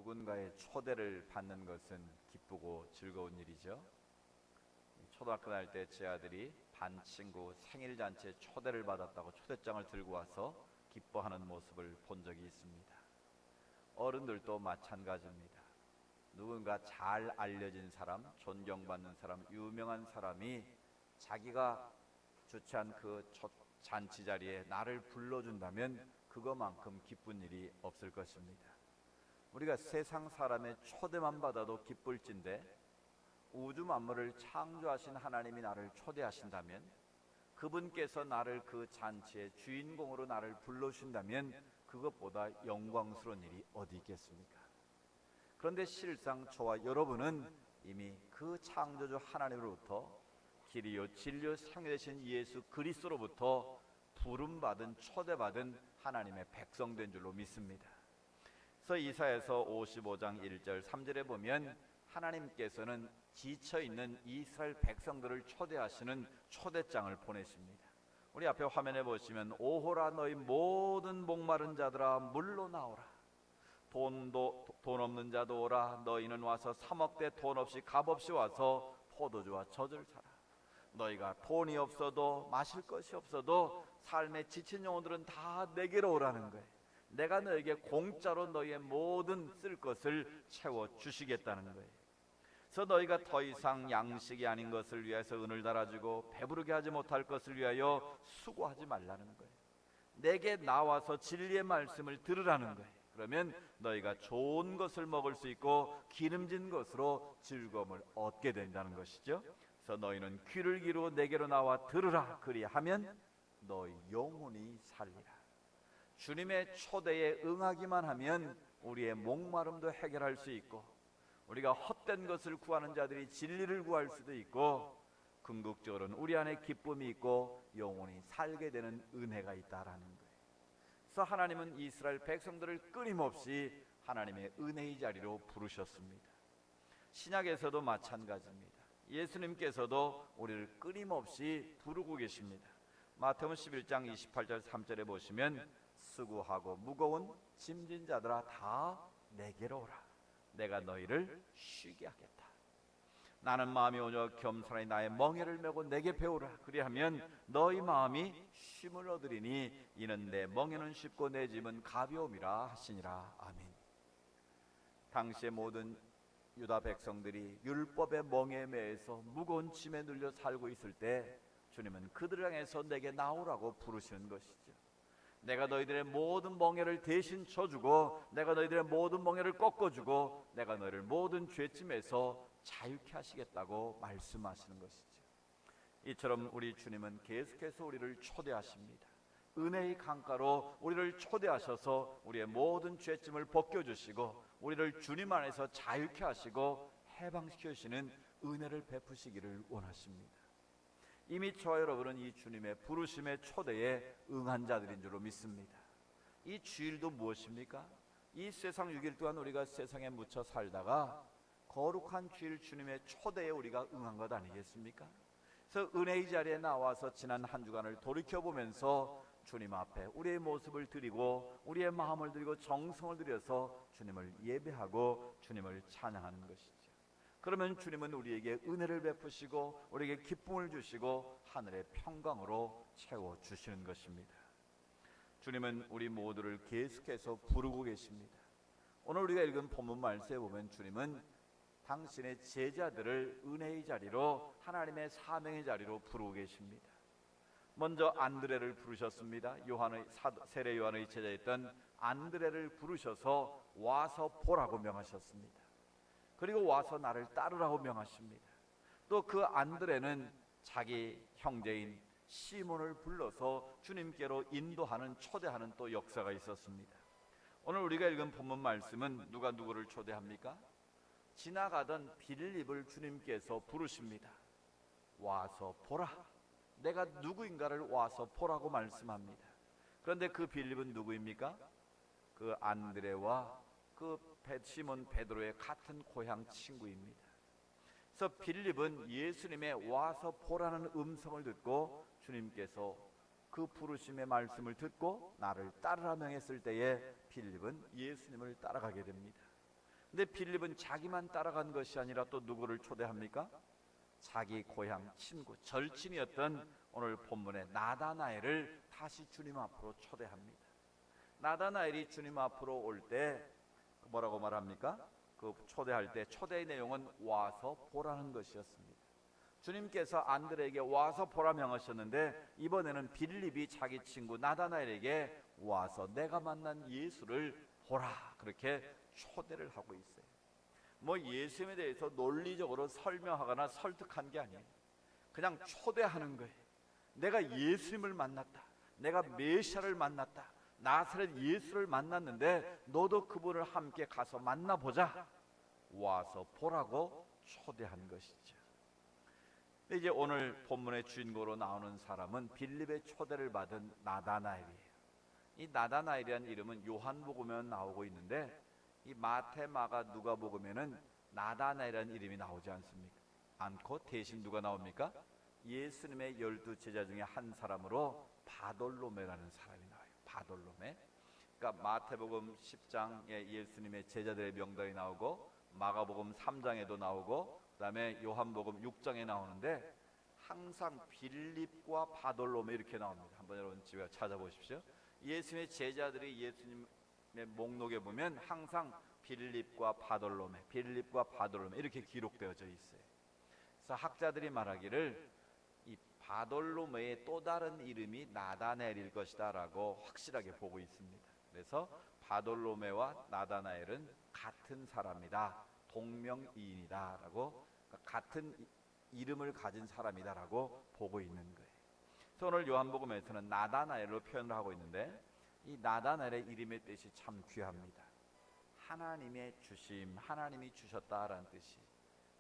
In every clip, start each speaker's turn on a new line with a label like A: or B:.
A: 누군가의 초대를 받는 것은 기쁘고 즐거운 일이죠. 초등학교 다닐 때 제 아들이 반 친구 생일 잔치에 초대를 받았다고 초대장을 들고 와서 기뻐하는 모습을 본 적이 있습니다. 어른들도 마찬가지입니다. 누군가 잘 알려진 사람, 존경받는 사람, 유명한 사람이 자기가 주최한 그 잔치 자리에 나를 불러준다면 그것만큼 기쁜 일이 없을 것입니다. 우리가 세상 사람의 초대만 받아도 기쁠진데 우주 만물을 창조하신 하나님이 나를 초대하신다면, 그분께서 나를 그 잔치의 주인공으로 나를 불러주신다면 그것보다 영광스러운 일이 어디 있겠습니까? 그런데 실상 저와 여러분은 이미 그 창조주 하나님으로부터 길이요 진리요 생명 되신 예수 그리스도로부터 부름받은 초대받은 하나님의 백성된 줄로 믿습니다. 그래서 이사야서 55장 1절 3절에 보면 하나님께서는 지쳐있는 이스라엘 백성들을 초대하시는 초대장을 보내십니다. 우리 앞에 화면에 보시면 오호라 너희 모든 목마른 자들아 물로 나오라. 돈 없는 자도 오라. 너희는 와서 사 먹되 돈 없이 값 없이 와서 포도주와 젖을 사라. 너희가 돈이 없어도 마실 것이 없어도 삶에 지친 영혼들은 다 내게로 오라는 거예요. 내가 너에게 공짜로 너희의 모든 쓸 것을 채워주시겠다는 거예요. 그래서 너희가 더 이상 양식이 아닌 것을 위해서 은을 달아주고 배부르게 하지 못할 것을 위하여 수고하지 말라는 거예요. 내게 나와서 진리의 말씀을 들으라는 거예요. 그러면 너희가 좋은 것을 먹을 수 있고 기름진 것으로 즐거움을 얻게 된다는 것이죠. 그래서 너희는 귀를 기르고 내게로 나와 들으라. 그리하면 너희 영혼이 살리라. 주님의 초대에 응하기만 하면 우리의 목마름도 해결할 수 있고, 우리가 헛된 것을 구하는 자들이 진리를 구할 수도 있고, 궁극적으로는 우리 안에 기쁨이 있고 영혼이 살게 되는 은혜가 있다라는 거예요. 그래서 하나님은 이스라엘 백성들을 끊임없이 하나님의 은혜의 자리로 부르셨습니다. 신약에서도 마찬가지입니다. 예수님께서도 우리를 끊임없이 부르고 계십니다. 마태복음 11장 28절 3절에 보시면 수고하고 무거운 짐진 자들아 다 내게로 오라. 내가 너희를 쉬게 하겠다. 나는 마음이 온유하고 겸손하니 나의 멍에를 메고 내게 배우라. 그리하면 너희 마음이 쉼을 얻으리니 이는 내 멍에는 쉽고 내 짐은 가벼움이라 하시니라. 아멘. 당시의 모든 유다 백성들이 율법의 멍에 매여서 무거운 짐에 눌려 살고 있을 때 주님은 그들을 향해서 내게 나오라고 부르시는 것이죠. 내가 너희들의 모든 멍에를 대신 져주고 내가 너희들의 모든 멍에를 꺾어주고 내가 너희를 모든 죄짐에서 자유케 하시겠다고 말씀하시는 것이죠. 이처럼 우리 주님은 계속해서 우리를 초대하십니다. 은혜의 강가로 우리를 초대하셔서 우리의 모든 죄짐을 벗겨주시고 우리를 주님 안에서 자유케 하시고 해방시켜 주시는 은혜를 베푸시기를 원하십니다. 이미 저와 여러분은 이 주님의 부르심의 초대에 응한 자들인 줄로 믿습니다. 이 주일도 무엇입니까? 이 세상 6일 동안 우리가 세상에 묻혀 살다가 거룩한 주일 주님의 초대에 우리가 응한 것 아니겠습니까? 그래서 은혜의 자리에 나와서 지난 한 주간을 돌이켜보면서 주님 앞에 우리의 모습을 드리고 우리의 마음을 드리고 정성을 들여서 주님을 예배하고 주님을 찬양하는 것이죠. 그러면 주님은 우리에게 은혜를 베푸시고 우리에게 기쁨을 주시고 하늘의 평강으로 채워주시는 것입니다. 주님은 우리 모두를 계속해서 부르고 계십니다. 오늘 우리가 읽은 본문 말씀에 보면 주님은 당신의 제자들을 은혜의 자리로 하나님의 사명의 자리로 부르고 계십니다. 먼저 안드레를 부르셨습니다. 세례 요한의 제자였던 안드레를 부르셔서 와서 보라고 명하셨습니다. 그리고 와서 나를 따르라고 명하십니다. 또 그 안드레는 자기 형제인 시몬을 불러서 주님께로 인도하는 초대하는 또 역사가 있었습니다. 오늘 우리가 읽은 본문 말씀은 누가 누구를 초대합니까? 지나가던 빌립을 주님께서 부르십니다. 와서 보라. 내가 누구인가를 와서 보라고 말씀합니다. 그런데 그 빌립은 누구입니까? 그 안드레와 그 시몬 베드로의 같은 고향 친구입니다. 그래서 빌립은 예수님의 와서 보라는 음성을 듣고 주님께서 그 부르심의 말씀을 듣고 나를 따르라 명했을 때에 빌립은 예수님을 따라가게 됩니다. 근데 빌립은 자기만 따라간 것이 아니라 또 누구를 초대합니까? 자기 고향 친구, 절친이었던 오늘 본문의 나다나엘을 다시 주님 앞으로 초대합니다. 나다나엘이 주님 앞으로 올 때 뭐라고 말합니까? 그 초대할 때 초대의 내용은 와서 보라는 것이었습니다. 주님께서 안드레에게 와서 보라 명하셨는데 이번에는 빌립이 자기 친구 나다나엘에게 와서 내가 만난 예수를 보라, 그렇게 초대를 하고 있어요. 뭐 예수님에 대해서 논리적으로 설명하거나 설득한 게 아니에요. 그냥 초대하는 거예요. 내가 예수님을 만났다, 내가 메시아를 만났다, 나사렛 예수를 만났는데 너도 그분을 함께 가서 만나보자, 와서 보라고 초대한 것이죠. 이제 오늘 본문의 주인공으로 나오는 사람은 빌립의 초대를 받은 나다나엘이에요. 이 나다나엘이라는 이름은 요한복음에 나오고 있는데 이 마태, 마가, 누가복음에는 나다나엘이라는 이름이 나오지 않습니까? 않고 대신 누가 나옵니까? 예수님의 12 제자 중에 한 사람으로 바돌로메라는 사람이 나와요. 바돌로메. 그러니까 마태복음 10장에 예수님의 제자들의 명단이 나오고 마가복음 3장에도 나오고 그다음에 요한복음 6장에 나오는데 항상 빌립과 바돌로메 이렇게 나옵니다. 한번 여러분 집에 찾아보십시오. 예수님의 제자들이 예수님의 목록에 보면 항상 빌립과 바돌로메, 빌립과 바돌로메 이렇게 기록되어져 있어요. 그래서 학자들이 말하기를 이 바돌로메의 또 다른 이름이 나다나엘일 것이다 라고 확실하게 보고 있습니다. 그래서 바돌로메와 나다나엘은 같은 사람이다, 동명이인이다 라고, 같은 이름을 가진 사람이다 라고 보고 있는 거예요. 그래서 오늘 요한복음에서는 나다나엘로 표현을 하고 있는데 이 나다나엘의 이름의 뜻이 참 귀합니다. 하나님의 주심, 하나님이 주셨다라는 뜻이.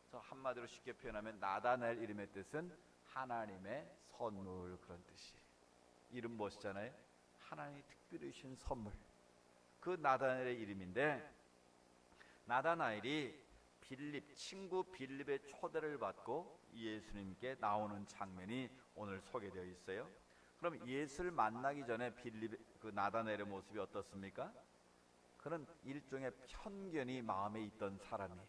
A: 그래서 한마디로 쉽게 표현하면 나다나엘 이름의 뜻은 하나님의 선물, 그런 뜻이에요. 이름 멋있잖아요. 하나님이 특별히 주신 선물, 그 나다나엘의 이름인데 나다나엘이 빌립, 친구 빌립의 초대를 받고 예수님께 나오는 장면이 오늘 소개되어 있어요. 그럼 예수를 만나기 전에 빌립, 그 나다나엘의 모습이 어떻습니까? 그는 일종의 편견이 마음에 있던 사람이에요.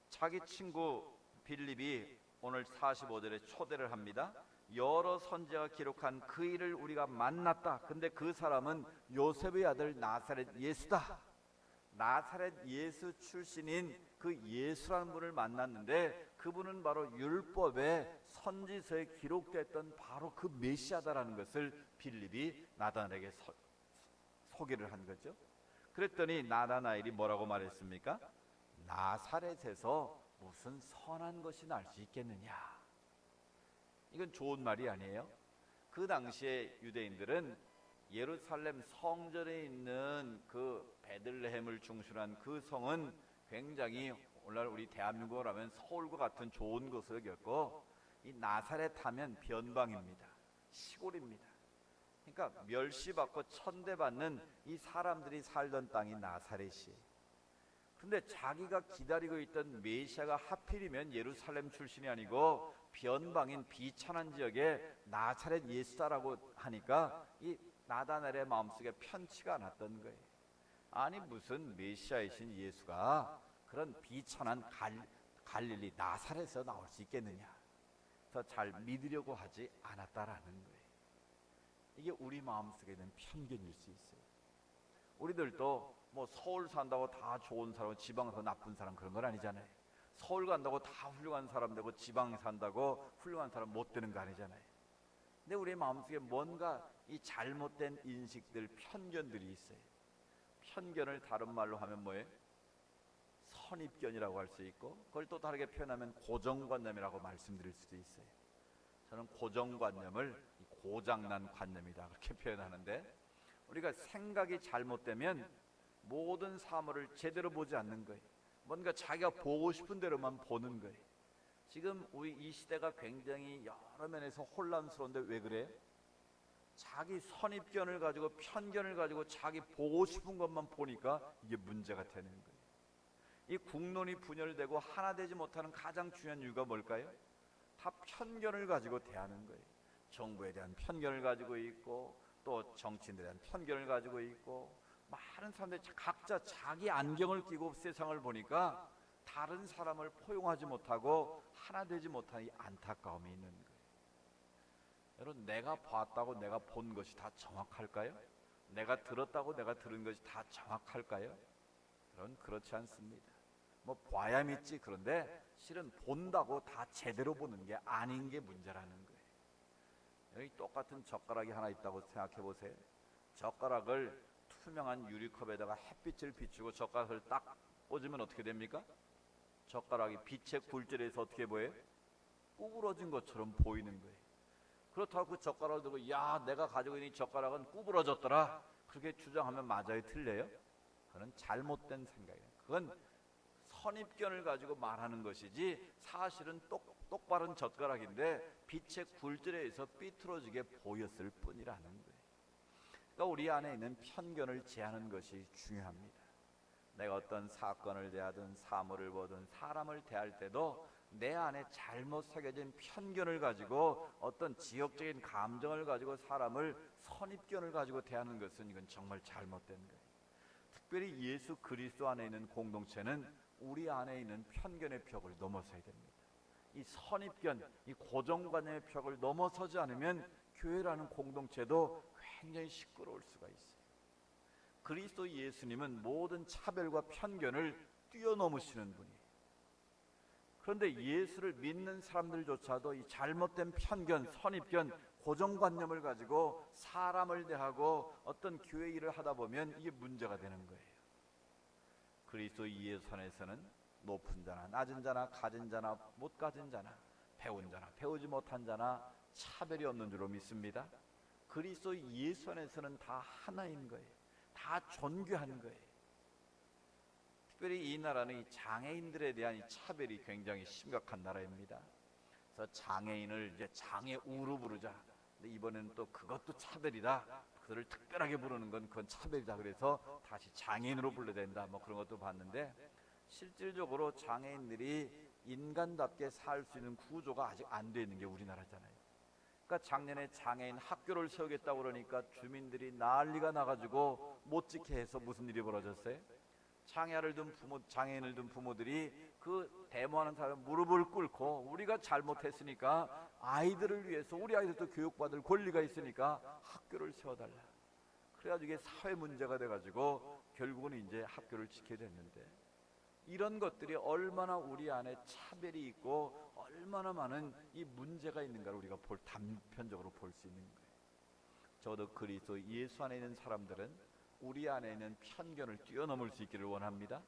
A: 자기 친구 빌립이 오늘 45절에 초대를 합니다. 여러 선지자가 기록한 그 일을 우리가 만났다. 근데 그 사람은 요셉의 아들 나사렛 예수다. 나사렛 예수 출신인 그 예수라는 분을 만났는데 그분은 바로 율법의 선지서에 기록됐던 바로 그 메시아다라는 것을 빌립이 나다나엘에게 소개를 한 거죠. 그랬더니 나다나엘이 뭐라고 말했습니까? 나사렛에서 무슨 선한 것이 날 수 있겠느냐. 이건 좋은 말이 아니에요. 그 당시에 유대인들은 예루살렘 성전에 있는 그 베들레헴을 중심으로 한 그 성은 굉장히 오늘날 우리 대한민국을 하면 서울과 같은 좋은 곳을 겪고 이 나사렛 하면 변방입니다. 시골입니다. 그러니까 멸시받고 천대받는 이 사람들이 살던 땅이 나사렛이에요. 근데 자기가 기다리고 있던 메시아가 하필이면 예루살렘 출신이 아니고 변방인 비천한 지역에 나사렛 예수다라고 하니까 이 나다나엘의 마음속에 편치가 않았던 거예요. 아니 무슨 메시아이신 예수가 그런 비천한 갈릴리 나사렛에서 나올 수 있겠느냐. 더 잘 믿으려고 하지 않았다라는 거예요. 이게 우리 마음속에 있는 편견일 수 있어요. 우리들도 뭐 서울 산다고 다 좋은 사람, 지방에서 나쁜 사람 그런 건 아니잖아요. 서울 간다고 다 훌륭한 사람 되고 지방에 산다고 훌륭한 사람 못 되는 거 아니잖아요. 근데 우리 마음속에 뭔가 이 잘못된 인식들, 편견들이 있어요. 편견을 다른 말로 하면 뭐예요? 선입견이라고 할 수 있고, 그걸 또 다르게 표현하면 고정관념이라고 말씀드릴 수도 있어요. 저는 고정관념을 고장난 관념이다 그렇게 표현하는데, 우리가 생각이 잘못되면 모든 사물을 제대로 보지 않는 거예요. 뭔가 자기가 보고 싶은 대로만 보는 거예요. 지금 우리 이 시대가 굉장히 여러 면에서 혼란스러운데 왜 그래요? 자기 선입견을 가지고 편견을 가지고 자기 보고 싶은 것만 보니까 이게 문제가 되는 거예요. 이 국론이 분열되고 하나 되지 못하는 가장 중요한 이유가 뭘까요? 다 편견을 가지고 대하는 거예요. 정부에 대한 편견을 가지고 있고, 또 정치인들에 대한 편견을 가지고 있고, 많은 사람들이 각자 자기 안경을 끼고 세상을 보니까 다른 사람을 포용하지 못하고 하나 되지 못하는 이 안타까움이 있는 거예요. 여러분, 내가 봤다고 내가 본 것이 다 정확할까요? 내가 들었다고 내가 들은 것이 다 정확할까요? 여러분, 그렇지 않습니다. 뭐 봐야 믿지. 그런데 실은 본다고 다 제대로 보는 게 아닌 게 문제라는 거예요. 여기 똑같은 젓가락이 하나 있다고 생각해 보세요. 젓가락을 투명한 유리컵에다가 햇빛을 비추고 젓가락을 딱 꽂으면 어떻게 됩니까? 젓가락이 빛의 굴절에서 어떻게 보여요? 구부러진 것처럼 보이는 거예요. 그렇다고 그 젓가락을 들고 야, 내가 가지고 있는 이 젓가락은 구부러졌더라, 그렇게 주장하면 맞아요? 틀려요? 그건 잘못된 생각이에요. 그건 선입견을 가지고 말하는 것이지 사실은 똑바른 젓가락인데 빛의 굴절에 의해서 삐뚤어지게 보였을 뿐이라는 거예요. 그러니까 우리 안에 있는 편견을 제하는 것이 중요합니다. 내가 어떤 사건을 대하든 사물을 보든 사람을 대할 때도 내 안에 잘못 새겨진 편견을 가지고 어떤 지역적인 감정을 가지고 사람을 선입견을 가지고 대하는 것은 이건 정말 잘못된 거예요. 특별히 예수 그리스도 안에 있는 공동체는 우리 안에 있는 편견의 벽을 넘어서야 됩니다. 이 선입견, 이 고정관념의 벽을 넘어서지 않으면 교회라는 공동체도 굉장히 시끄러울 수가 있어요. 그리스도 예수님은 모든 차별과 편견을 뛰어넘으시는 분이에요. 그런데 예수를 믿는 사람들조차도 이 잘못된 편견, 선입견, 고정관념을 가지고 사람을 대하고 어떤 교회 일을 하다 보면 이게 문제가 되는 거예요. 그리스도 예수 안에서는 높은 자나 낮은 자나 가진 자나 못 가진 자나 배운 자나 배우지 못한 자나 차별이 없는 줄로 믿습니다. 그리스도 예수 안에서는 다 하나인 거예요. 다 존귀한 거예요. 특별히 이 나라는 이 장애인들에 대한 이 차별이 굉장히 심각한 나라입니다. 그래서 장애인을 이제 장애우로 부르자. 근데 이번에는 또 그것도 차별이다. 그들을 특별하게 부르는 건 그건 차별이다. 그래서 다시 장애인으로 불러야 된다. 뭐 그런 것도 봤는데 실질적으로 장애인들이 인간답게 살 수 있는 구조가 아직 안 돼 있는 게 우리나라잖아요. 그러니까 작년에 장애인 학교를 세우겠다고 그러니까 주민들이 난리가 나가지고 못 지게 해서 무슨 일이 벌어졌어요? 장애인을 둔 부모들이 그 데모하는 사람 무릎을 꿇고 우리가 잘못했으니까 아이들을 위해서 우리 아이들도 교육받을 권리가 있으니까 학교를 세워달라. 그래가지고 이게 사회 문제가 돼가지고 결국은 이제 학교를 지켜야 됐는데, 이런 것들이 얼마나 우리 안에 차별이 있고 얼마나 많은 이 문제가 있는가를 우리가 단편적으로 볼 수 있는 거예요. 저도 그리스도 예수 안에 있는 사람들은 우리 안에 있는 편견을 뛰어넘을 수 있기를 원합니다.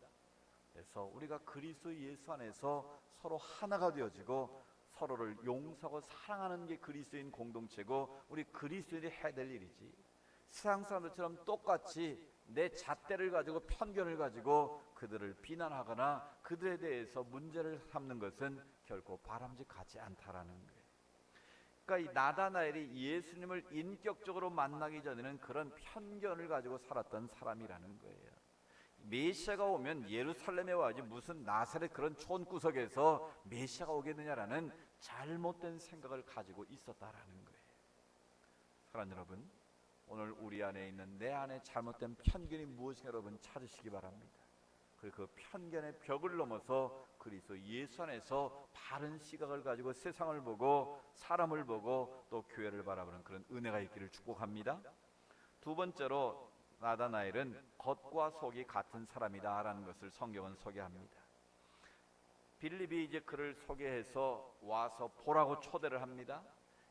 A: 그래서 우리가 그리스도 예수 안에서 서로 하나가 되어지고 서로를 용서하고 사랑하는 게 그리스도인 공동체고 우리 그리스도인이 해야 될 일이지, 세상 사람들처럼 똑같이 내 잣대를 가지고 편견을 가지고 그들을 비난하거나 그들에 대해서 문제를 삼는 것은 결코 바람직하지 않다라는 거예요. 그러니까 이 나다나엘이 예수님을 인격적으로 만나기 전에는 그런 편견을 가지고 살았던 사람이라는 거예요. 메시아가 오면 예루살렘에 와야지 무슨 나사렛 그런 촌구석에서 메시아가 오겠느냐라는 잘못된 생각을 가지고 있었다라는 거예요. 사랑하는 여러분, 오늘 우리 안에 있는 내 안에 잘못된 편견이 무엇인가 여러분 찾으시기 바랍니다. 그리고 그 편견의 벽을 넘어서 그리스도 예수 안에서 바른 시각을 가지고 세상을 보고 사람을 보고 또 교회를 바라보는 그런 은혜가 있기를 축복합니다. 두 번째로 나다나엘은 겉과 속이 같은 사람이다 라는 것을 성경은 소개합니다. 빌립이 이제 그를 소개해서 와서 보라고 초대를 합니다.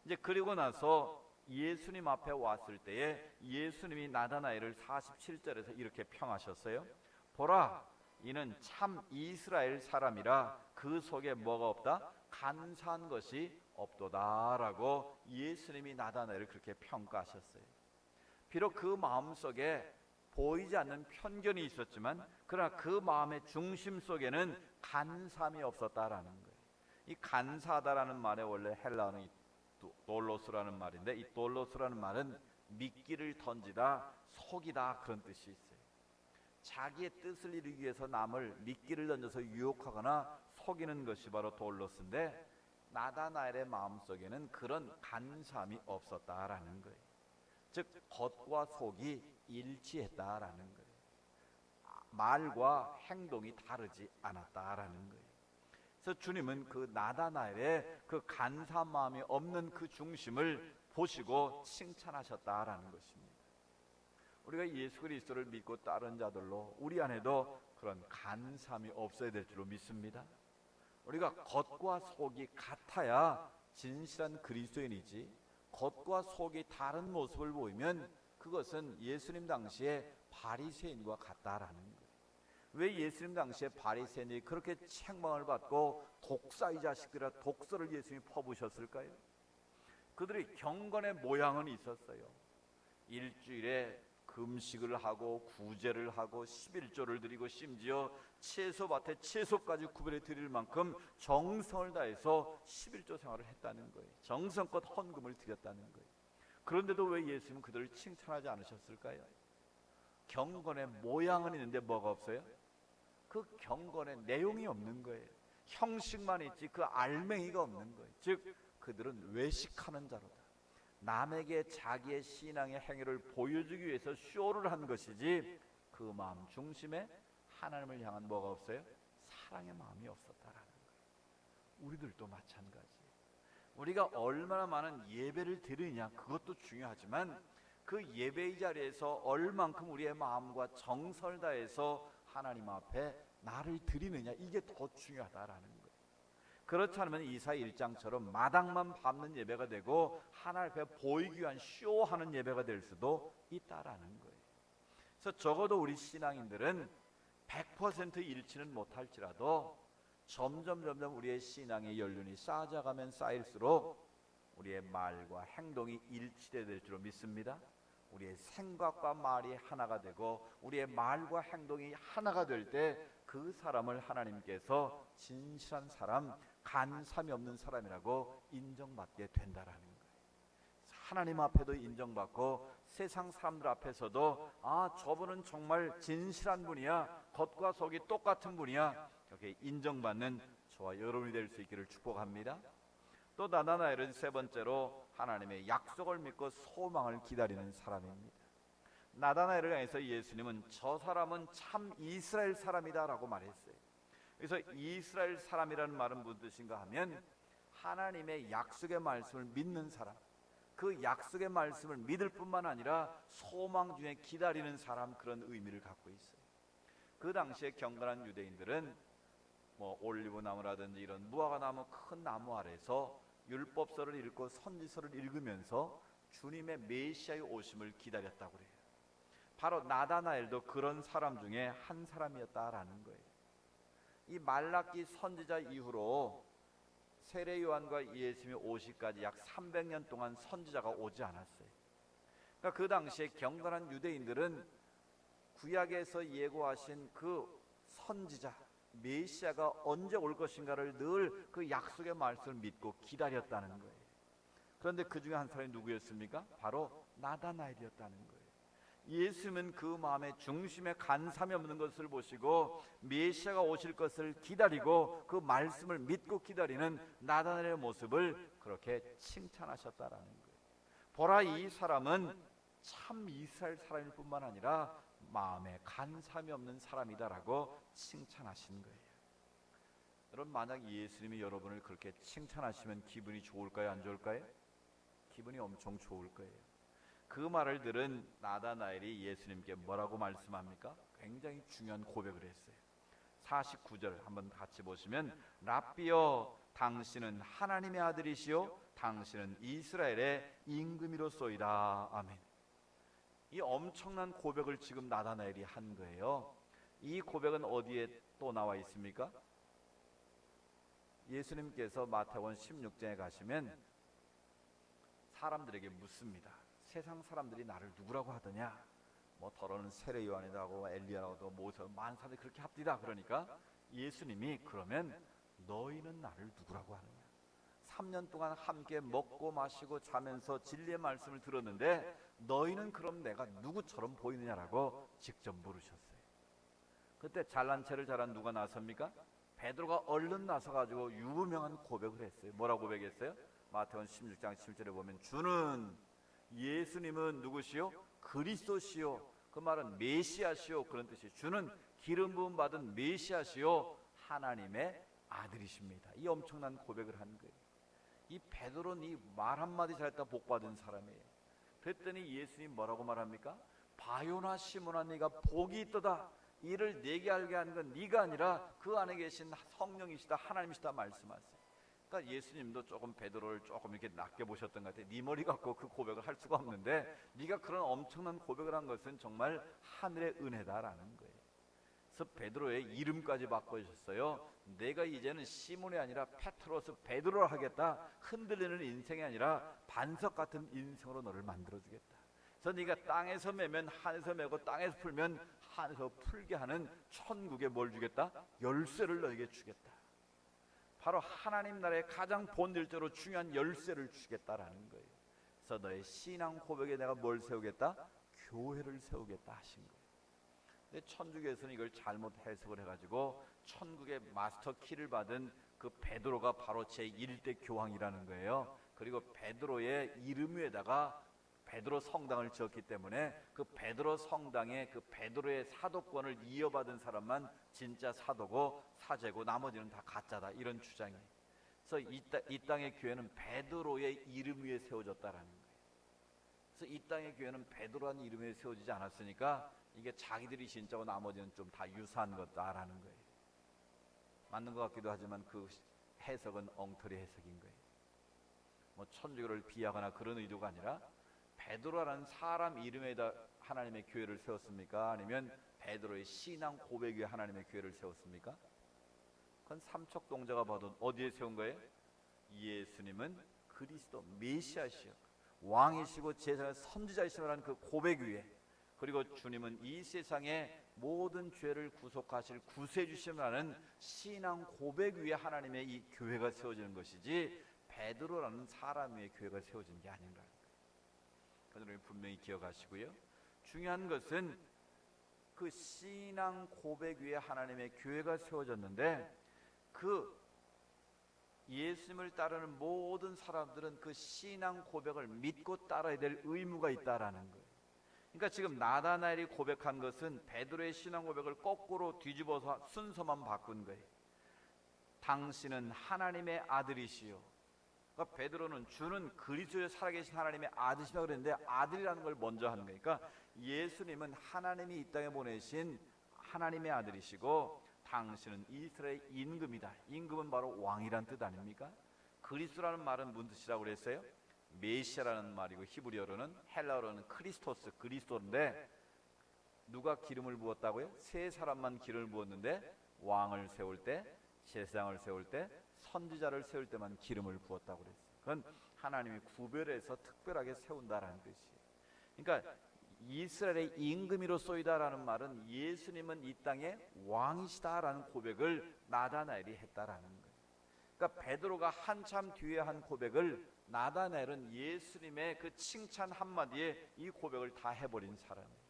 A: 이제 그리고 나서 예수님 앞에 왔을 때에 예수님이 나다나엘을 47절에서 이렇게 평하셨어요. 보라, 이는 참 이스라엘 사람이라 그 속에 뭐가 없다? 간사한 것이 없도다 라고 예수님이 나다나엘을 그렇게 평가하셨어요. 비록 그 마음속에 보이지 않는 편견이 있었지만 그러나 그 마음의 중심 속에는 간사함이 없었다라는 거예요. 이 간사하다라는 말의 원래 헬라어는 돌로스라는 말인데, 이 돌로스라는 말은 미끼를 던지다, 속이다 그런 뜻이 있어요. 자기의 뜻을 이루기 위해서 남을 미끼를 던져서 유혹하거나 속이는 것이 바로 돌로스인데, 나다나엘의 마음속에는 그런 간사함이 없었다라는 거예요. 즉 겉과 속이 일치했다라는 거예요. 말과 행동이 다르지 않았다라는 거예요. 그래서 주님은 그 나다나엘의 그 간사한 마음이 없는 그 중심을 보시고 칭찬하셨다라는 것입니다. 우리가 예수 그리스도를 믿고 따른 자들로 우리 안에도 그런 간사함이 없어야 될 줄로 믿습니다. 우리가 겉과 속이 같아야 진실한 그리스도인이지, 겉과 속이 다른 모습을 보이면 그것은 예수님 당시에 바리새인과 같다라는 거예요. 왜 예수님 당시에 바리새인이 그렇게 책망을 받고 독사의 자식들아 독서를 예수님이 퍼부으셨을까요? 그들의 경건의 모양은 있었어요. 일주일에 금식을 하고 구제를 하고 11조를 드리고 심지어 채소밭에 채소까지 구별해 드릴 만큼 정성을 다해서 11조 생활을 했다는 거예요. 정성껏 헌금을 드렸다는 거예요. 그런데도 왜 예수님은 그들을 칭찬하지 않으셨을까요? 경건의 모양은 있는데 뭐가 없어요? 그 경건의 내용이 없는 거예요. 형식만 있지 그 알맹이가 없는 거예요. 즉 그들은 외식하는 자로다. 남에게 자기의 신앙의 행위를 보여주기 위해서 쇼를 한 것이지 그 마음 중심에 하나님을 향한 뭐가 없어요? 사랑의 마음이 없었다라는 거예요. 우리들도 마찬가지예요. 우리가 얼마나 많은 예배를 드리느냐 그것도 중요하지만 그 예배의 자리에서 얼만큼 우리의 마음과 정성을 다해서 하나님 앞에 나를 드리느냐 이게 더 중요하다라는 거예요. 그렇지 않으면 이사야 1장처럼 마당만 밟는 예배가 되고 하나님 앞에 보이기 위한 쇼하는 예배가 될 수도 있다라는 거예요. 그래서 적어도 우리 신앙인들은 100% 일치는 못할지라도 점점 우리의 신앙의 연륜이 쌓아가면 쌓일수록 우리의 말과 행동이 일치되어야 될 줄로 믿습니다. 우리의 생각과 말이 하나가 되고 우리의 말과 행동이 하나가 될 때 그 사람을 하나님께서 진실한 사람, 간삼이 없는 사람이라고 인정받게 된다라는 거예요. 하나님 앞에도 인정받고 세상 사람들 앞에서도 아 저분은 정말 진실한 분이야, 겉과 속이 똑같은 분이야, 이렇게 인정받는 저와 여러분이 될 수 있기를 축복합니다. 또 나다나엘은 세 번째로 하나님의 약속을 믿고 소망을 기다리는 사람입니다. 나다나엘을 향해서 예수님은 저 사람은 참 이스라엘 사람이다 라고 말했어요. 그래서 이스라엘 사람이라는 말은 무슨 뜻인가 하면 하나님의 약속의 말씀을 믿는 사람, 그 약속의 말씀을 믿을 뿐만 아니라 소망 중에 기다리는 사람, 그런 의미를 갖고 있어요. 그 당시에 경건한 유대인들은 올리브 나무라든지 이런 무화과 나무 큰 나무 아래서 율법서를 읽고 선지서를 읽으면서 주님의 메시아의 오심을 기다렸다고 그래요. 바로 나다나엘도 그런 사람 중에 한 사람이었다라는 거예요. 이 말라기 선지자 이후로 세례 요한과 예수님이 오시기까지 약 300년 동안 선지자가 오지 않았어요. 그러니까 그 당시에 경건한 유대인들은 구약에서 예고하신 그 선지자 메시아가 언제 올 것인가를 늘 그 약속의 말씀을 믿고 기다렸다는 거예요. 그런데 그 중에 한 사람이 누구였습니까? 바로 나다나엘이었다는 거예요. 예수님은 그 마음의 중심에 간삼이 없는 것을 보시고 메시아가 오실 것을 기다리고 그 말씀을 믿고 기다리는 나다나엘의 모습을 그렇게 칭찬하셨다라는 거예요. 보라, 이 사람은 참 이스라엘 사람일 뿐만 아니라 마음에 간삼이 없는 사람이다라고 칭찬하신 거예요. 여러분, 만약 예수님이 여러분을 그렇게 칭찬하시면 기분이 좋을까요, 안 좋을까요? 기분이 엄청 좋을 거예요. 그 말을 들은 나다나엘이 예수님께 뭐라고 말씀합니까? 굉장히 중요한 고백을 했어요. 49절 한번 같이 보시면 랍비여, 당신은 하나님의 아들이시요 당신은 이스라엘의 임금이로소이다. 아멘. 이 엄청난 고백을 지금 나다나엘이 한 거예요. 이 고백은 어디에 또 나와 있습니까? 예수님께서 마태복음 16장에 가시면 사람들에게 묻습니다. 세상 사람들이 나를 누구라고 하더냐? 더러는 세례 요한이라고 엘리야라고 모세, 많은 사람들이 그렇게 합디다. 그러니까 예수님이 그러면 너희는 나를 누구라고 하느냐? 3년 동안 함께 먹고 마시고 자면서 진리의 말씀을 들었는데 너희는 그럼 내가 누구처럼 보이느냐라고 직접 물으셨어요. 그때 잘난 체를 잘한 누가 나섭니까? 베드로가 얼른 나서가지고 유명한 고백을 했어요. 뭐라고 고백했어요? 마태복음 16장 7절에 보면 주는, 예수님은 누구시요? 그리스도시요. 그 말은 메시아시요, 그런 뜻이에요. 주는 기름 부음 받은 메시아시요 하나님의 아들이십니다. 이 엄청난 고백을 한 거예요. 이 베드로는 이 말 한마디 잘했다 복 받은 사람이에요. 그랬더니 예수님 뭐라고 말합니까? 바요나 시몬아 네가 복이 있도다. 이를 내게 알게 하는 건 네가 아니라 그 안에 계신 성령이시다 하나님이시다 말씀하세요. 그러니까 예수님도 조금 베드로를 조금 이렇게 낮게 보셨던 것 같아요. 네 머리 갖고 그 고백을 할 수가 없는데 네가 그런 엄청난 고백을 한 것은 정말 하늘의 은혜다라는 거예요. 그래서 베드로의 이름까지 바꿔주셨어요. 내가 이제는 시몬이 아니라 페트로스 베드로를 하겠다. 흔들리는 인생이 아니라 반석 같은 인생으로 너를 만들어주겠다. 그래서 네가 땅에서 매면 하늘에서 매고 땅에서 풀면 하늘에서 풀게 하는 천국에 뭘 주겠다? 열쇠를 너에게 주겠다. 바로 하나님 나라의 가장 본질적으로 중요한 열쇠를 주겠다라는 거예요. 그래서 너의 신앙 고백에 내가 뭘 세우겠다? 교회를 세우겠다 하신 거예요. 근데 천주교에서는 이걸 잘못 해석을 해가지고 천국의 마스터 키를 받은 그 베드로가 바로 제1대 교황이라는 거예요. 그리고 베드로의 이름 위에다가 베드로 성당을 지었기 때문에 그 베드로 성당에 그 베드로의 사도권을 이어받은 사람만 진짜 사도고 사제고 나머지는 다 가짜다, 이런 주장이에요. 그래서 이 땅의 교회는 베드로의 이름 위에 세워졌다라는 거예요. 그래서 이 땅의 교회는 베드로라는 이름 위에 세워지지 않았으니까 이게 자기들이 진짜고 나머지는 좀 다 유사한 것다라는 거예요. 맞는 것 같기도 하지만 그 해석은 엉터리 해석인 거예요. 뭐 천주교를 비하거나 그런 의도가 아니라 베드로라는 사람 이름에다 하나님의 교회를 세웠습니까? 아니면 베드로의 신앙 고백 위에 하나님의 교회를 세웠습니까? 그건 삼척동자가 봐도 어디에 세운 거예요? 예수님은 그리스도 메시아시여 왕이시고 제사의 선지자이시라는 그 고백 위에, 그리고 주님은 이 세상의 모든 죄를 구속하실 구세주심이라는 신앙 고백 위에 하나님의 이 교회가 세워지는 것이지 베드로라는 사람 위에 교회가 세워진 게 아닌가. 그들은 분명히 기억하시고요. 중요한 것은 그 신앙 고백 위에 하나님의 교회가 세워졌는데 그 예수님을 따르는 모든 사람들은 그 신앙 고백을 믿고 따라야 될 의무가 있다라는 거예요. 그러니까 지금 나다나엘이 고백한 것은 베드로의 신앙 고백을 거꾸로 뒤집어서 순서만 바꾼 거예요. 당신은 하나님의 아들이시요. 그러니까 베드로는 주는 그리스도의 살아계신 하나님의 아들이시라고 그랬는데 아들이라는 걸 먼저 하는 거예요. 그러니까 예수님은 하나님이 이 땅에 보내신 하나님의 아들이시고 당신은 이스라엘 임금이다. 임금은 바로 왕이란 뜻 아닙니까? 그리스도라는 말은 무슨 뜻이라고 그랬어요? 메시아라는 말이고 히브리어로는 헬라어로는 크리스토스, 그리스도인데 누가 기름을 부었다고요? 세 사람만 기름을 부었는데 왕을 세울 때, 제사장을 세울 때, 선지자를 세울 때만 기름을 부었다고 그랬어요. 그건 하나님이 구별해서 특별하게 세운다라는 뜻이에요. 그러니까 이스라엘의 임금이로 쏘이다라는 말은 예수님은 이 땅의 왕이시다라는 고백을 나다나엘이 했다라는 거예요. 그러니까 베드로가 한참 뒤에 한 고백을 나다나엘은 예수님의 그 칭찬 한마디에 이 고백을 다 해버린 사람이에요.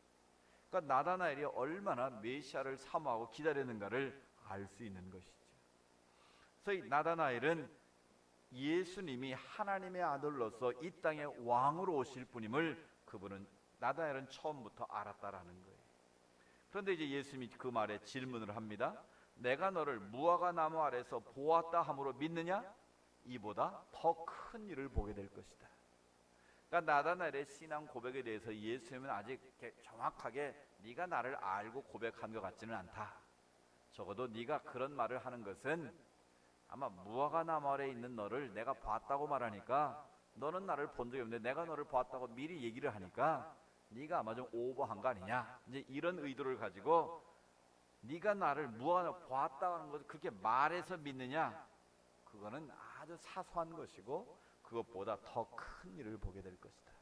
A: 그러니까 나다나엘이 얼마나 메시아를 사모하고 기다리는가를 알 수 있는 것이죠. 그래서 이 나다나엘은 예수님이 하나님의 아들로서 이 땅에 왕으로 오실 분임을 그분은 나다나엘은 처음부터 알았다라는 거예요. 그런데 이제 예수님이 그 말에 질문을 합니다. 내가 너를 무화과 나무 아래서 보았다 함으로 믿느냐? 이보다 더 큰 일을 보게 될 것이다. 그러니까 나다나엘의 신앙 고백에 대해서 예수님은 아직 정확하게 네가 나를 알고 고백한 것 같지는 않다. 적어도 네가 그런 말을 하는 것은 아마 무화과 나무 아래에 있는 너를 내가 봤다고 말하니까 너는 나를 본 적이 없는데 내가 너를 봤다고 미리 얘기를 하니까 네가 아마 좀 오버한 거 아니냐, 이제 이런 의도를 가지고 네가 나를 무화과 봤다고 하는 것을 그렇게 말해서 믿느냐? 그거는 아주 사소한 것이고 그것보다 더 큰 일을 보게 될 것이다.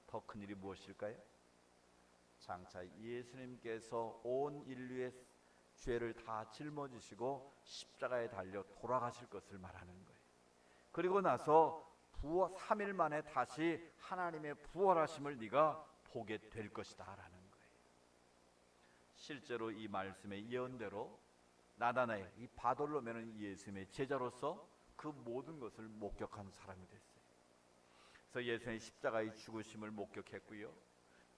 A: 더 큰 일이 무엇일까요? 장차 예수님께서 온 인류의 죄를 다 짊어지시고 십자가에 달려 돌아가실 것을 말하는 거예요. 그리고 나서 3일 만에 다시 하나님의 부활하심을 네가 보게 될 것이다 라는 거예요. 실제로 이 말씀의 예언대로 나다나엘, 이 바돌로메는 예수님의 제자로서 그 모든 것을 목격한 사람이 됐어요. 그래서 예수님의 십자가의 죽으심을 목격했고요.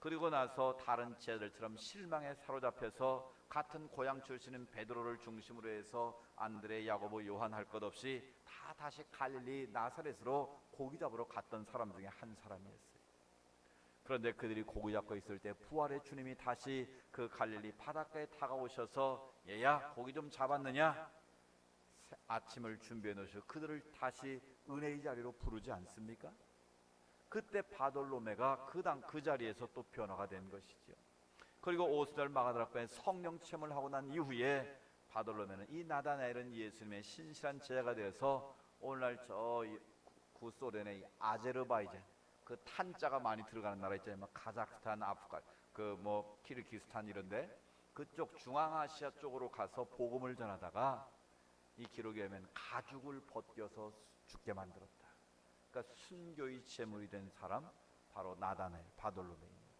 A: 그리고 나서 다른 제자들처럼 실망에 사로잡혀서 같은 고향 출신인 베드로를 중심으로 해서 안드레, 야고보, 요한 할 것 없이 다 다시 갈릴리 나사렛으로 고기 잡으러 갔던 사람 중에 한 사람이었어요. 그런데 그들이 고기 잡고 있을 때 부활의 주님이 다시 그 갈릴리 바닷가에 다가오셔서 얘야 고기 좀 잡았느냐? 아침을 준비해 놓으시고 그들을 다시 은혜의 자리로 부르지 않습니까? 그때 바돌로메가 그 자리에서 또 변화가 된 것이죠. 그리고 오순절 마가다락방에 성령 체험을 하고 난 이후에 바돌로메는 이 나다나엘은 예수님의 신실한 제자가 되어서 오늘날 저 구소련의 아제르바이잔 그 탄자가 많이 들어가는 나라 있잖아요. 카자흐스탄, 아프간, 키르기스탄 이런데 그쪽 중앙아시아 쪽으로 가서 복음을 전하다가 이 기록에 보면 가죽을 벗겨서 죽게 만들었다. 그러니까 순교의 제물이 된 사람 바로 나다나엘 바돌로메입니다.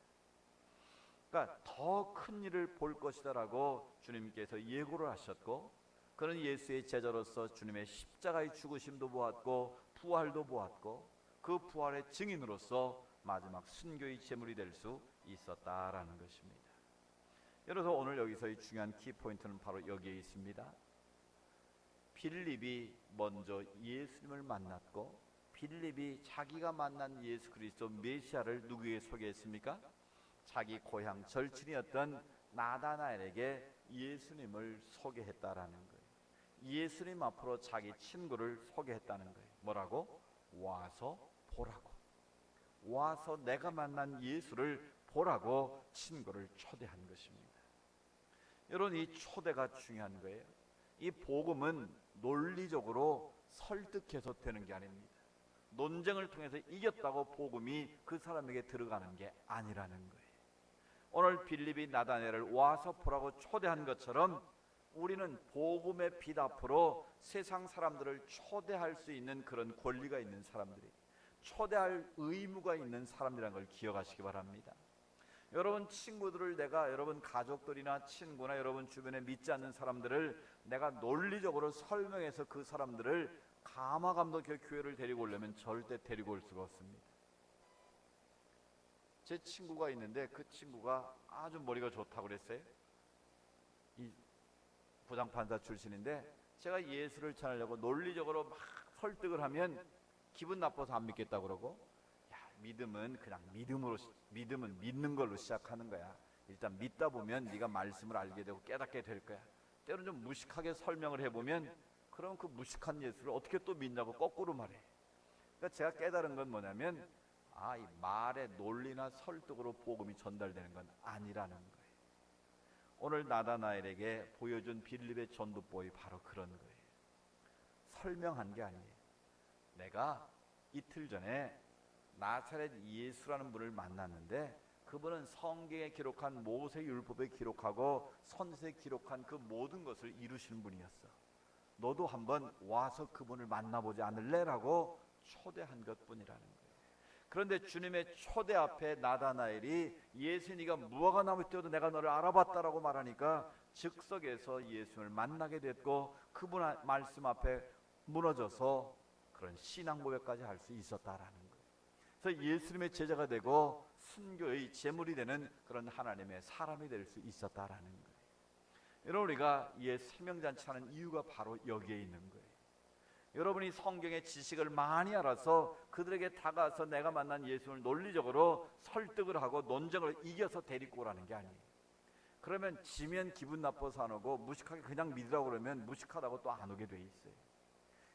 A: 그러니까 더 큰 일을 볼 것이다라고 주님께서 예고를 하셨고 그는 예수의 제자로서 주님의 십자가의 죽으심도 보았고 부활도 보았고 그 부활의 증인으로서 마지막 순교의 제물이 될 수 있었다라는 것입니다. 그래서 오늘 여기서의 중요한 키포인트는 바로 여기에 있습니다. 빌립이 먼저 예수님을 만났고 빌립이 자기가 만난 예수 그리스도 메시아를 누구에게 소개했습니까? 자기 고향 절친이었던 나다나엘에게 예수님을 소개했다라는 거예요. 예수님 앞으로 자기 친구를 소개했다는 거예요. 뭐라고? 와서 보라고. 와서 내가 만난 예수를 보라고 친구를 초대한 것입니다. 여러분 이 초대가 중요한 거예요. 이 복음은 논리적으로 설득해서 되는 게 아닙니다. 논쟁을 통해서 이겼다고 복음이 그 사람에게 들어가는 게 아니라는 거예요. 오늘 빌립이 나다나엘을 와서 보라고 초대한 것처럼 우리는 복음의 빛 앞으로 세상 사람들을 초대할 수 있는 그런 권리가 있는 사람들이, 초대할 의무가 있는 사람들이라는 걸 기억하시기 바랍니다. 여러분 친구들을 여러분 가족들이나 친구나 여러분 주변에 믿지 않는 사람들을 내가 논리적으로 설명해서 그 사람들을 가마감독 교회를 데리고 오려면 절대 데리고 올 수가 없습니다. 제 친구가 있는데 그 친구가 아주 머리가 좋다고 그랬어요. 이 부장판사 출신인데 제가 예수를 전하려고 논리적으로 막 설득을 하면 기분 나빠서 안 믿겠다고 그러고, 야, 믿음은 그냥 믿음은 믿는 걸로 시작하는 거야. 일단 믿다 보면 네가 말씀을 알게 되고 깨닫게 될 거야. 때로는 좀 무식하게 설명을 해보면 그럼 그 무식한 예수를 어떻게 또 믿냐고 거꾸로 말해. 그러니까 제가 깨달은 건 뭐냐면 이 말의 논리나 설득으로 복음이 전달되는 건 아니라는 거예요. 오늘 나다나엘에게 보여준 빌립의 전도법이 바로 그런 거예요. 설명한 게 아니에요. 내가 이틀 전에 나사렛 예수라는 분을 만났는데 그분은 성경에 기록한 모세율법에 기록하고 선지서에 기록한 그 모든 것을 이루시는 분이었어. 너도 한번 와서 그분을 만나보지 않을래? 라고 초대한 것뿐이라는 거예요. 그런데 주님의 초대 앞에 나다나엘이 예수 네가 무화과 나무 뛰어도 내가 너를 알아봤다라고 말하니까 즉석에서 예수를 만나게 됐고 그분 말씀 앞에 무너져서 그런 신앙 고백까지 할 수 있었다라는 거예요. 그래서 예수님의 제자가 되고 순교의 제물이 되는 그런 하나님의 사람이 될 수 있었다라는 거예요. 여러분 우리가 이 생명잔치하는 이유가 바로 여기에 있는 거예요. 여러분이 성경의 지식을 많이 알아서 그들에게 다가와서 내가 만난 예수를 논리적으로 설득을 하고 논쟁을 이겨서 데리고 오라는 게 아니에요. 그러면 지면 기분 나빠서 안 오고 무식하게 그냥 믿으라고 그러면 무식하다고 또 안 오게 돼 있어요.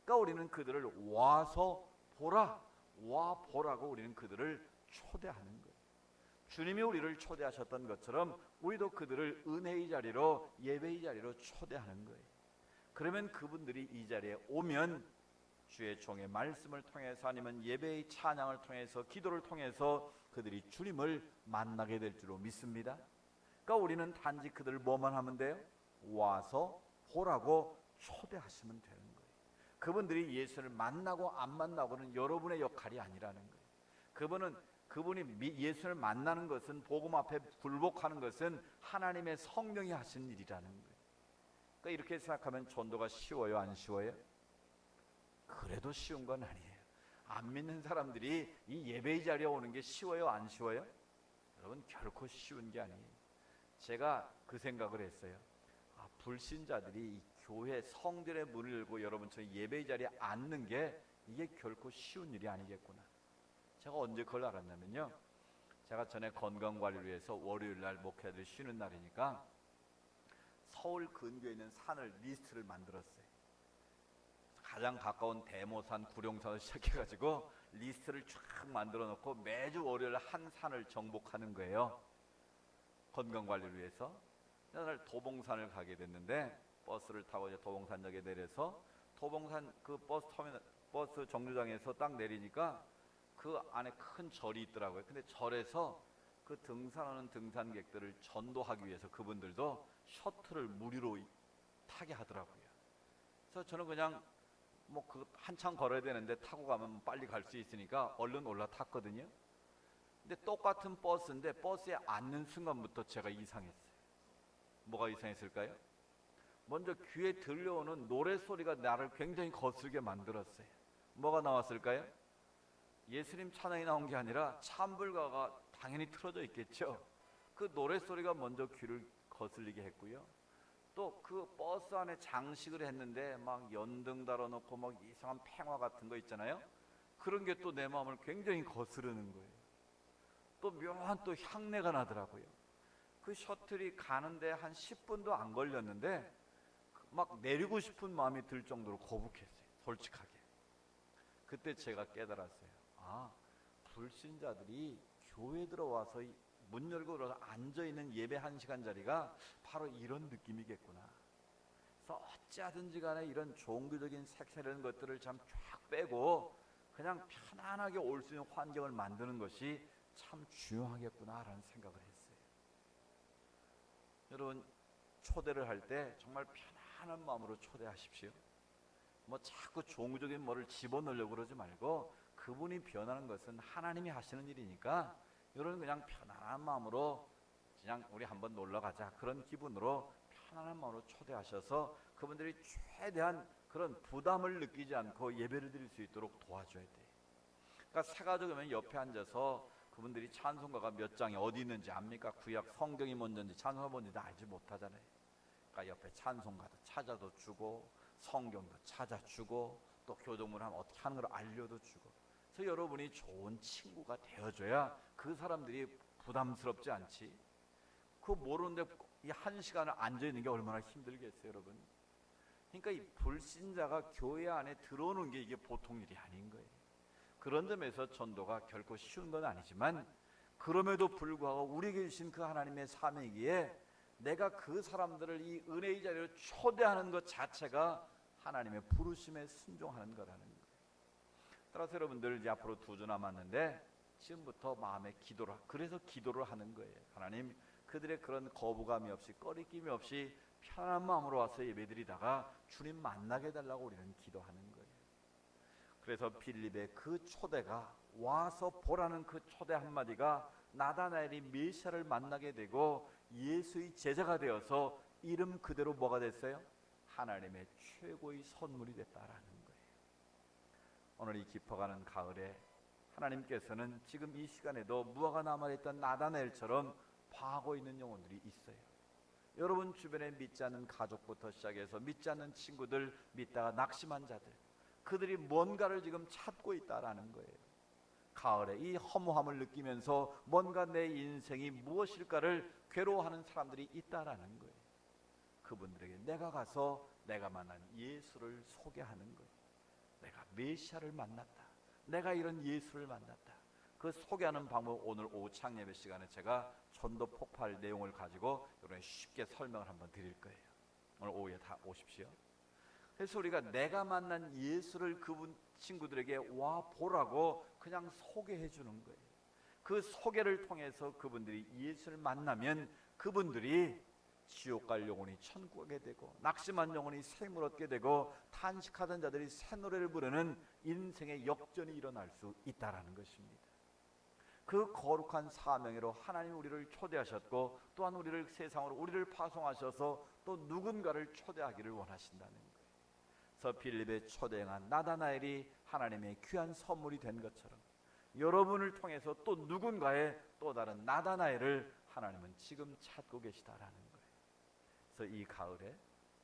A: 그러니까 우리는 그들을 와서 보라, 와 보라고 우리는 그들을 초대하는 거예요. 주님이 우리를 초대하셨던 것처럼 우리도 그들을 은혜의 자리로 예배의 자리로 초대하는 거예요. 그러면 그분들이 이 자리에 오면 주의 종의 말씀을 통해서 아니면 예배의 찬양을 통해서 기도를 통해서 그들이 주님을 만나게 될 줄로 믿습니다. 그러니까 우리는 단지 그들을 뭐만 하면 돼요? 와서 보라고 초대하시면 되는 거예요. 그분들이 예수를 만나고 안 만나고는 여러분의 역할이 아니라는 거예요. 그분이 예수를 만나는 것은 복음 앞에 굴복하는 것은 하나님의 성령이 하신 일이라는 거예요. 그러니까 이렇게 생각하면 전도가 쉬워요, 안 쉬워요? 그래도 쉬운 건 아니에요. 안 믿는 사람들이 이 예배의 자리에 오는 게 쉬워요, 안 쉬워요? 여러분 결코 쉬운 게 아니에요. 제가 그 생각을 했어요. 불신자들이 이 교회 성전의 문을 열고 여러분처럼 예배의 자리에 앉는 게 이게 결코 쉬운 일이 아니겠구나. 제가 언제 그걸 알았냐면요, 제가 전에 건강관리를 위해서 월요일날 목회자들이 쉬는 날이니까 서울 근교에 있는 산을 리스트를 만들었어요. 가장 가까운 대모산, 구룡산을 시작해가지고 리스트를 쫙 만들어 놓고 매주 월요일 한 산을 정복하는 거예요, 건강관리를 위해서. 그날 도봉산을 가게 됐는데 버스를 타고 이제 도봉산역에 내려서 도봉산 그 버스 정류장에서 딱 내리니까 그 안에 큰 절이 있더라고요. 근데 절에서 그 등산하는 등산객들을 전도하기 위해서 그분들도 셔틀을 무료로 타게 하더라고요. 그래서 저는 그냥 뭐 그 한참 걸어야 되는데 타고 가면 빨리 갈 수 있으니까 얼른 올라탔거든요. 근데 똑같은 버스인데 버스에 앉는 순간부터 제가 이상했어요. 뭐가 이상했을까요? 먼저 귀에 들려오는 노래소리가 나를 굉장히 거슬게 만들었어요. 뭐가 나왔을까요? 예수님 찬양이 나온 게 아니라 찬불가가 당연히 틀어져 있겠죠. 그 노래소리가 먼저 귀를 거슬리게 했고요. 또 그 버스 안에 장식을 했는데 막 연등 달아놓고 막 이상한 팽화 같은 거 있잖아요. 그런 게 또 내 마음을 굉장히 거스르는 거예요. 또 묘한 또 향내가 나더라고요. 그 셔틀이 가는데 한 10분도 안 걸렸는데 막 내리고 싶은 마음이 들 정도로 거북했어요, 솔직하게. 그때 제가 깨달았어요. 불신자들이 교회 들어와서 문 열고 들어서 앉아있는 예배 1시간 자리가 바로 이런 느낌이겠구나. 그래서 어찌하든지 간에 이런 종교적인 색채라는 것들을 참 쫙 빼고 그냥 편안하게 올 수 있는 환경을 만드는 것이 참 중요하겠구나라는 생각을 했어요. 여러분, 초대를 할 때 정말 편안한 마음으로 초대하십시오. 뭐 자꾸 종교적인 뭐를 집어넣으려고 그러지 말고, 그분이 변하는 것은 하나님이 하시는 일이니까 여러분 그냥 편안한 마음으로 그냥 우리 한번 놀러 가자, 그런 기분으로 편안한 마음으로 초대하셔서 그분들이 최대한 그런 부담을 느끼지 않고 예배를 드릴 수 있도록 도와줘야 돼요. 그러니까 새 가족이면 옆에 앉아서 그분들이 찬송가가 몇 장이 어디 있는지 압니까? 구약 성경이 뭔지 찬송가 뭔지 알지 못하잖아요. 그러니까 옆에 찬송가도 찾아도 주고 성경도 찾아주고 또 교동문 하면 어떻게 하는 걸 알려도 주고. 그래서 여러분이 좋은 친구가 되어줘야 그 사람들이 부담스럽지 않지. 그거 모르는데 이 1시간을 앉아있는 게 얼마나 힘들겠어요, 여러분. 그러니까 이 불신자가 교회 안에 들어오는 게 이게 보통 일이 아닌 거예요. 그런 점에서 전도가 결코 쉬운 건 아니지만, 그럼에도 불구하고 우리에게 주신 그 하나님의 사명이기에 내가 그 사람들을 이 은혜의 자리로 초대하는 것 자체가 하나님의 부르심에 순종하는 거라는 거예요. 따라서 여러분들 이제 앞으로 2주 남았는데 지금부터 마음에 그래서 기도를 하는 거예요. 하나님, 그들의 그런 거부감이 없이 꺼리낌이 없이 편안한 마음으로 와서 예배드리다가 주님 만나게 해달라고 우리는 기도하는 거예요. 그래서 빌립의 그 초대가, 와서 보라는 그 초대 한마디가 나다나엘이 메시아를 만나게 되고 예수의 제자가 되어서 이름 그대로 뭐가 됐어요? 하나님의 최고의 선물이 됐다라는 거예요. 오늘 이 깊어가는 가을에 하나님께서는 지금 이 시간에도 무화과 나무에 있던 나다나엘처럼 파고 있는 영혼들이 있어요. 여러분 주변에 믿지 않는 가족부터 시작해서 믿지 않는 친구들, 믿다가 낙심한 자들, 그들이 뭔가를 지금 찾고 있다라는 거예요. 가을에 이 허무함을 느끼면서 뭔가 내 인생이 무엇일까를 괴로워하는 사람들이 있다라는 거예요. 그분들에게 내가 가서 내가 만난 예수를 소개하는 거예요. 내가 메시아를 만났다, 내가 이런 예수를 만났다. 그 소개하는 방법, 오늘 오후 창예배 시간에 제가 전도 폭발 내용을 가지고 여러분 쉽게 설명을 한번 드릴 거예요. 오늘 오후에 다 오십시오. 그래서 우리가 내가 만난 예수를 그분 친구들에게 와 보라고 그냥 소개해 주는 거예요. 그 소개를 통해서 그분들이 예수를 만나면 그분들이 지옥 갈 영혼이 천국 가게 되고, 낙심한 영혼이 생을 얻게 되고, 탄식하던 자들이 새 노래를 부르는 인생의 역전이 일어날 수 있다라는 것입니다. 그 거룩한 사명으로 하나님 우리를 초대하셨고, 또한 우리를 세상으로 우리를 파송하셔서 또 누군가를 초대하기를 원하신다는 거예요. 그래서 빌립의 초대행한 나다나엘이 하나님의 귀한 선물이 된 것처럼 여러분을 통해서 또 누군가의 또 다른 나다나엘을 하나님은 지금 찾고 계시다라는 거예요. 그래서 이 가을에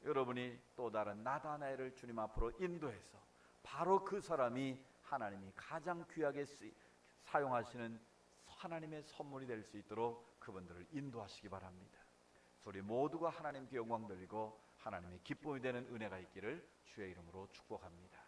A: 여러분이 또 다른 나다나엘을 주님 앞으로 인도해서 바로 그 사람이 하나님이 가장 귀하게 사용하시는 하나님의 선물이 될 수 있도록 그분들을 인도하시기 바랍니다. 우리 모두가 하나님께 영광 돌리고 하나님의 기쁨이 되는 은혜가 있기를 주의 이름으로 축복합니다.